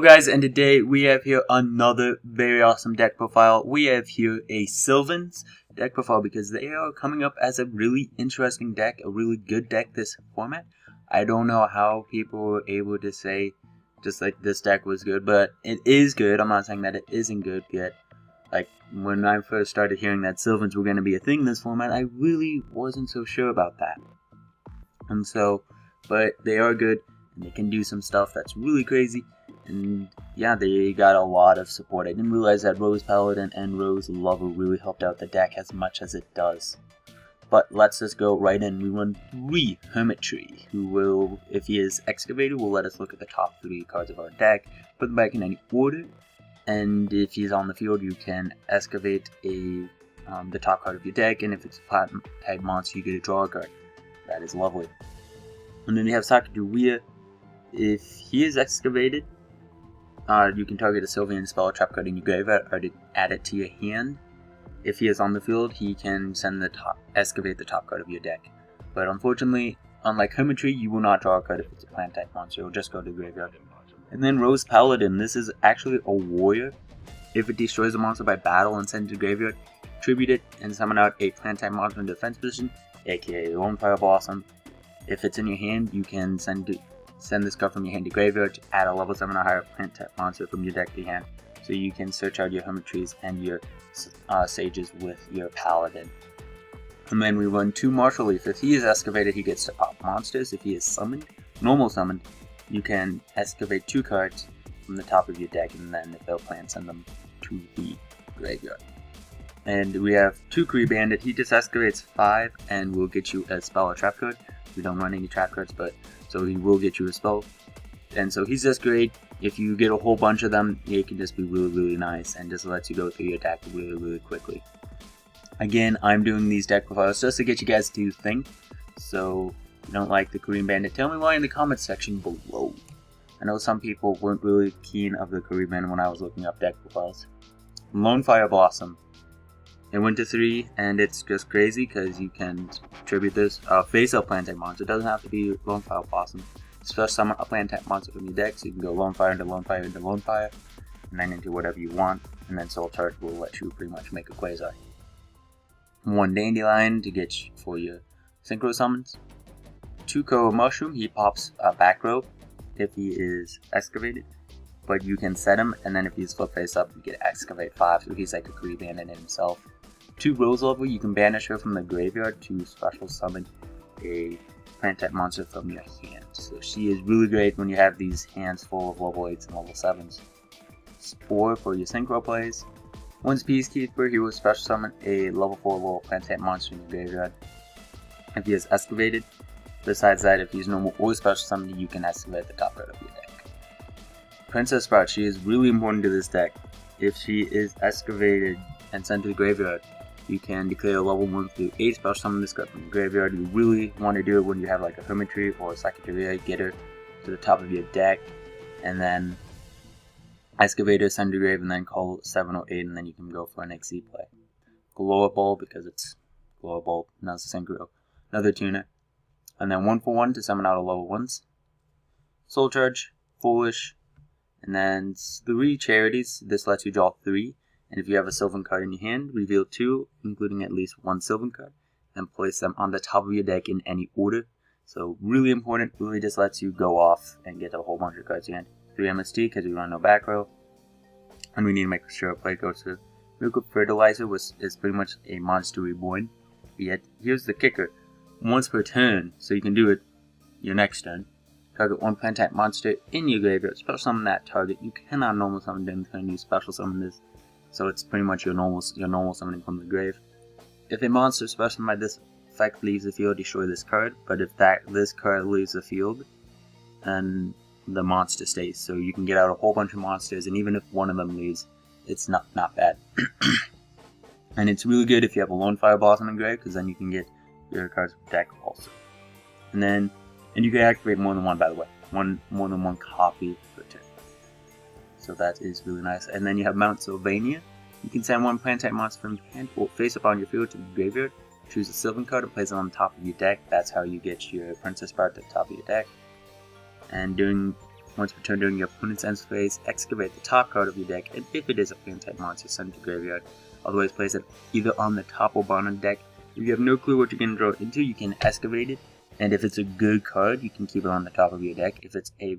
guys, and today we have here another very awesome deck profile. We have here a Sylvan's deck profile because they are coming up as a really interesting deck, a really good deck this format. I don't know how people were able to say just like this deck was good, but it is good. I'm not saying that it isn't good yet. Like when I first started hearing that Sylvans were going to be a thing in this format, I really wasn't so sure about that. And so, but they are good and they can do some stuff that's really crazy. And yeah, they got a lot of support. I didn't realize that Rose Paladin and Rose Lover really helped out the deck as much as it does. But let's just go right in. We run 3 Hermitry, who will, if he is excavated, will let us look at the top 3 cards of our deck, put them back in any order, and if he's on the field, you can excavate the top card of your deck, and if it's a platinum tag monster, you get to draw a card. That is lovely. And then you have Sakaduria. If he is excavated, you can target a sylvan spell or trap card in your graveyard or add it to your hand. If he is on the field, he can excavate the top card of your deck. But unfortunately, unlike Hermitry, you will not draw a card if it's a plant type monster. It will just go to the graveyard. And then Rose Paladin. This is actually a warrior. If it destroys a monster by battle and sends it to the graveyard, tribute it and summon out a plant type monster in defense position, aka Lone Fire Blossom. If it's in your hand, you can send this card from your hand to graveyard to add a level 7 or higher plant type monster from your deck to your hand. So you can search out your Hermitries and your Sages with your Paladin. And then we run 2 Martial Leaf. If he is excavated, he gets to pop monsters. If he is summoned, normal summoned, you can excavate 2 cards from the top of your deck, and then if they'll plan, send them to the graveyard. And we have 2 Kree Bandit. He just excavates 5 and will get you a spell or trap card. We don't run any trap cards, but so he will get you a spell. And so he's just great. If you get a whole bunch of them, it can just be really nice and just lets you go through your deck really quickly. Again, I'm doing these deck profiles just to get you guys to think. So if you don't like the Korean Bandit, tell me why in the comments section below. I know some people weren't really keen of the Korean Bandit when I was looking up deck profiles. Lone Fire Blossom. It went to 3, and it's just crazy because you can tribute this face up plant type monster. It doesn't have to be Lone Fire Blossom. Special summon a plant type monster from your deck, so you can go Lone Fire into Lone Fire into Lone Fire, and then into whatever you want, and then Soul Charge will let you pretty much make a Quasar. 1 Dandelion to get for your Synchro Summons. 2 Koa Mushroom, he pops a back row if he is excavated, but you can set him, and then if he's flip face up, you get excavate 5, so he's like a Kree Bandit in himself. 2 Rose Lover, you can banish her from the graveyard to special summon a plant type monster from your hand. So she is really great when you have these hands full of level 8s and level 7s. Spore for your Synchro plays. 1's Peacekeeper, he will special summon a level 4 level plant type monster in your graveyard. If he is excavated, besides that, if he's normal or special summoned, you can excavate the top card of your deck. Princess Sprout, she is really important to this deck. If she is excavated and sent to the graveyard, you can declare a level 1 through 8 special summon this card from the graveyard. You really want to do it when you have like a Hermitry or a Sakaduria. Get her to the top of your deck, and then excavate her, send her to grave, and then call 7 or 8, and then you can go for an XC play. Glow Ball, because it's Glow Ball, now it's the Synchro. Another tuner. And then 1 for 1 to summon out a level 1s. Soul Charge, Foolish, and then 3 Charities. This lets you draw 3. And if you have a Sylvan card in your hand, reveal 2, including at least 1 Sylvan card, and place them on the top of your deck in any order. So really important, really just lets you go off and get a whole bunch of cards in your hand. 3 MST because we run no back row. And we need to make sure a play goes to Liquid Fertilizer, which is pretty much a monster reborn. Yet, here's the kicker. Once per turn, so you can do it your next turn. Target 1 plant type monster in your graveyard. Special summon that target. You cannot normal summon during the turn, you special summon this. So it's pretty much your normal summoning from the grave. If a monster special by this effect leaves the field, destroy this card. But if this card leaves the field, then the monster stays. So you can get out a whole bunch of monsters, and even if one of them leaves, it's not bad. And it's really good if you have a Lone Fire Blossom in grave, because then you can get your cards from deck also. And you can activate more than one, by the way. More than one copy per turn. So that is really nice. And then you have Mount Sylvania. You can send 1 plant type monster from your hand or face up on your field to the graveyard. Choose a Sylvan card and place it on the top of your deck. That's how you get your Princess Sprout to the top of your deck. And Once per turn during your opponent's end phase, excavate the top card of your deck, and if it is a plant type monster, send it to graveyard. Otherwise, place it either on the top or bottom of the deck. If you have no clue what you're going to draw into, you can excavate it, and if it's a good card, you can keep it on the top of your deck. If it's a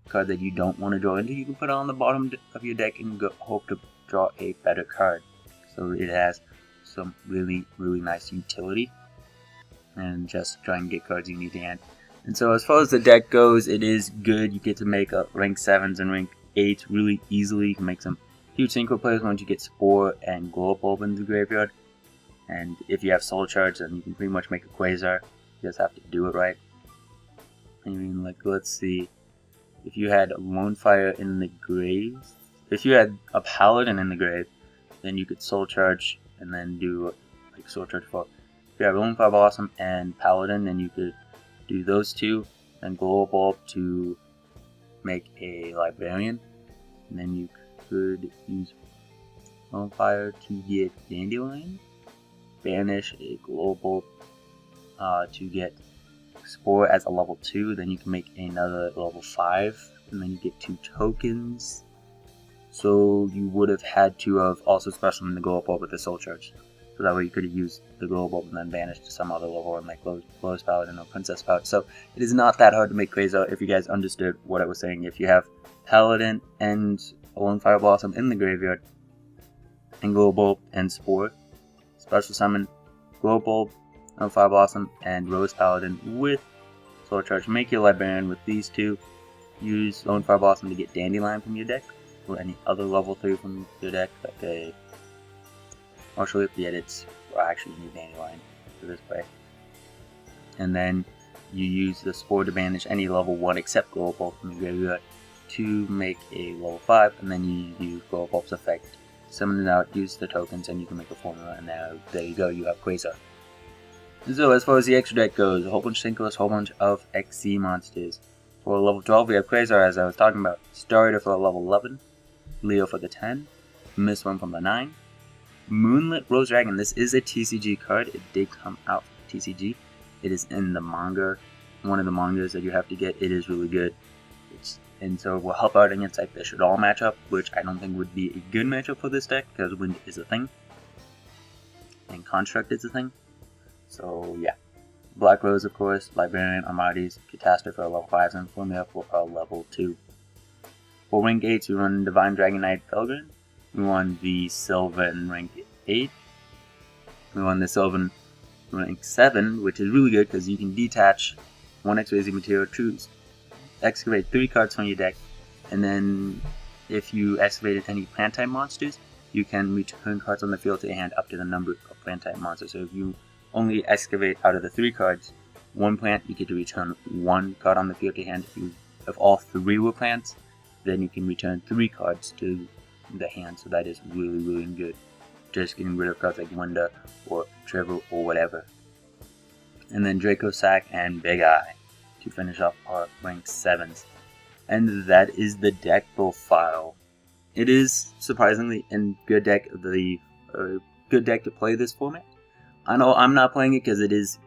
card that you don't want to draw into, you can put it on the bottom of your deck and hope to draw a better card. So it has some really nice utility, and just try and get cards you need to hand. And so as far as the deck goes, it is good. You get to make up rank 7s and rank 8s really easily. You can make some huge synchro plays once you get Spore and Glow Bulb in the graveyard. And if you have Soul Charge, then you can pretty much make a Quasar. You just have to do it right. I mean, like, let's see. If you had Lone Fire in the grave, if you had a Paladin in the grave, then you could Soul Charge and then do like Soul Charge 4. If you have Lone Fire Blossom and Paladin, then you could do those two, then Glow Bulb to make a Librarian, and then you could use Lone Fire to get Dandelion, banish a Glow Bulb to get Spore as a level 2, then you can make another level 5, and then you get 2 tokens. So you would have had to have also special in the Glow Bulb with the Soul Charge. So that way you could have used the Glow Bulb and then banished to some other level and like Lowest Paladin or Princess Paladin. So it is not that hard to make Quasar if you guys understood what I was saying. If you have Paladin and a Lone Fire Blossom in the graveyard, and Glow Bulb and Spore, special summon Glow Bulb, Lone Fire Blossom, and Rose Paladin with Soul Charge. Make your Librarian with these two. Use Lone Fire Blossom to get Dandelion from your deck, or any other level 3 from your deck, like a Martial Leap. Yet it's actually you need Dandelion for this play. And then you use the Spore to banish any level 1 except Glow Bulb from the graveyard to make a level 5, and then you use Glow Bulb's effect, summon it out, use the tokens, and you can make a formula, and now there you go, you have Quasar. And so as far as the extra deck goes, a whole bunch of Synchros, a whole bunch of XC monsters. For level 12 we have Quasar, as I was talking about, Starter for level 11, Leo for the 10, Mistworm from the 9, Moonlit Rose Dragon. This is a TCG card, it did come out for TCG. It is in the manga, one of the mangas that you have to get. It is really good. And so it will help out against like the Shaddolls matchup, which I don't think would be a good matchup for this deck, because Wind is a thing, and Construct is a thing. So yeah. Black Rose, of course, Librarian, Armades, Catastrophe for level 5s, and Formula for level 2. For rank 8s, we run Divine Dragon Knight Felgrin. We won the Sylvan rank 8. We won the Sylvan rank 7, which is really good because you can detach 1 X-Razy material, choose, excavate 3 cards from your deck, and then if you excavated any plant type monsters, you can return cards on the field to your hand up to the number of plant type monsters. So if you only excavate out of the 3 cards, 1 plant, you get to return 1 card on the field to your hand. If all 3 were plants, then you can return 3 cards to the hand. So that is really good. Just getting rid of cards like Wanda or Trevor or whatever. And then Draco Sack and Big Eye to finish off our rank 7s. And that is the deck profile. It is surprisingly a good deck, good deck to play this format. I know I'm not playing it because it is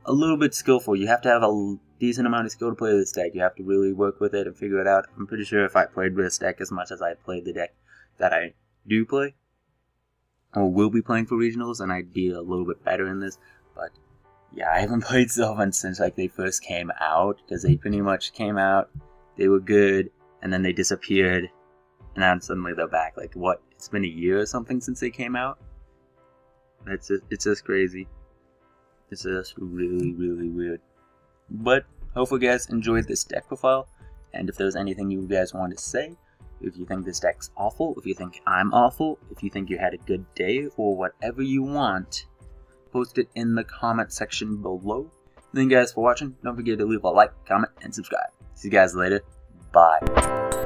a little bit skillful. You have to have a decent amount of skill to play this deck. You have to really work with it and figure it out. I'm pretty sure if I played this deck as much as I played the deck that I do play, or will be playing for regionals, and I'd be a little bit better in this. But yeah, I haven't played Sylvan since like they first came out, because they pretty much came out, they were good, and then they disappeared, and now suddenly they're back. Like what? It's been a year or something since they came out. It's just crazy. It's just really weird. But hopefully you guys enjoyed this deck profile, and if there's anything you guys want to say, if you think this deck's awful, if you think I'm awful, if you think you had a good day, or whatever you want, post it in the comment section below. Thank you guys for watching. Don't forget to leave a like, comment, and subscribe. See you guys later. Bye.